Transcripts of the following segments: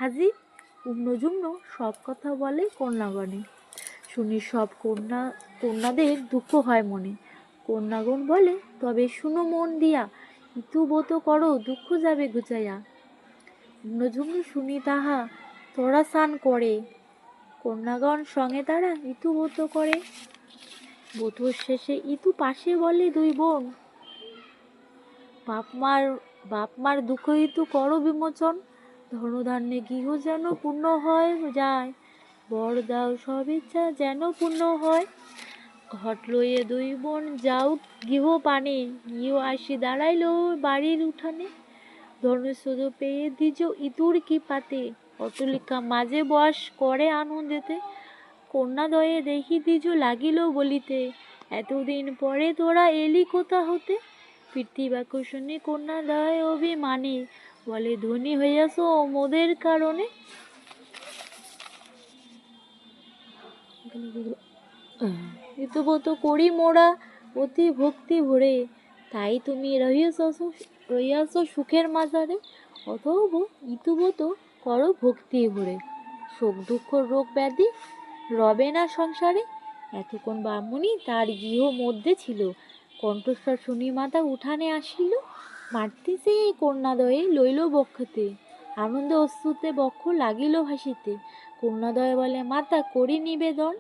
হাজি উম্নজুম্ন সব কথা বলে কন্যাগণে। শুনি সব কন্যাদের দুঃখ হয় মনে। কন্যাগণ বলে, তবে শুনো মন দিয়া, ইতুবত করো দুঃখ যাবে ঘুচাইয়া। উম্নজুম্ন শুনি তাহা তোরা স্নান করে, কন্যাগণ সঙ্গে তারা ইতুবত করে। বধূর শেষে ইতু পাশে বলে দুই বোন, বাপ মার দুঃখ ইতু করো বিমোচন। ধনধান্যে গৃহ যেন পূর্ণ হয় যায়, বর দাও সব ইচ্ছা যেন পূর্ণ হয়। ঘট লইয়ে দুই বোন যাও গৃহ পানে, গৃহ আসি দাঁড়াইল বাড়ির উঠানে। ধনুষ্যদ পেয়ে দ্বিজ ইতুর কি পাতে, অটলিকা মাঝে বস করে আনন্দেতে। কন্যাদয়ে দেখি দ্বিজ লাগিল বলিতে, এতদিন পরে তোরা এলি কোথা হতে। পিতৃবাক্য শুনি কন্যাদয় অভিমানে, বলে ধনী হইয়াছ মোদের কারণে। ইতবত করি মোরা অতি ভক্তি ভরে, তাই তুমি রহিয়াছ সুখের মাঝারে। অতএব ইতবত করো ভক্তি ভরে, শোক দুঃখ রোগ ব্যাধি রবে না সংসারে। এতক্ষণ ব্রাহ্মণী তার গৃহ মধ্যে ছিল, কণ্ঠস্বর শুনি মাতা উঠানে আসিল। মারতেছে কন্যাদয়ে লইল বক্ষতে, আনন্দে অশ্রুতে বক্ষ লাগিল ভাসিতে। কন্যাদয় বলে, মাতা করি নিবেদন,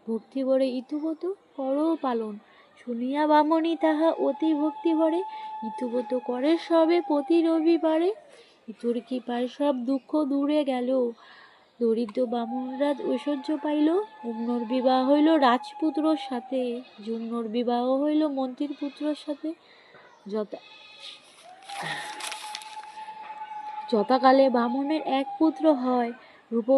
ভক্তি ভরে ইতুবত করো পালন। শুনিয়া ব্রাহ্মণী তাহা অতি ভক্তি ভরে, ইতুবত করে সবে প্রতি রবিবারে। ইতুর কৃপায় সব দুঃখ দূরে গেল, দরিদ্র ব্রাহ্মণরাজ ঐশ্বর্য পাইল। উম্নর বিবাহ হইল রাজপুত্রর সাথে, জুম্নর বিবাহ হইল মন্ত্রীর পুত্রর সাথে। যথাকালে ব্রাহ্মণের এক পুত্র হয়, রূপ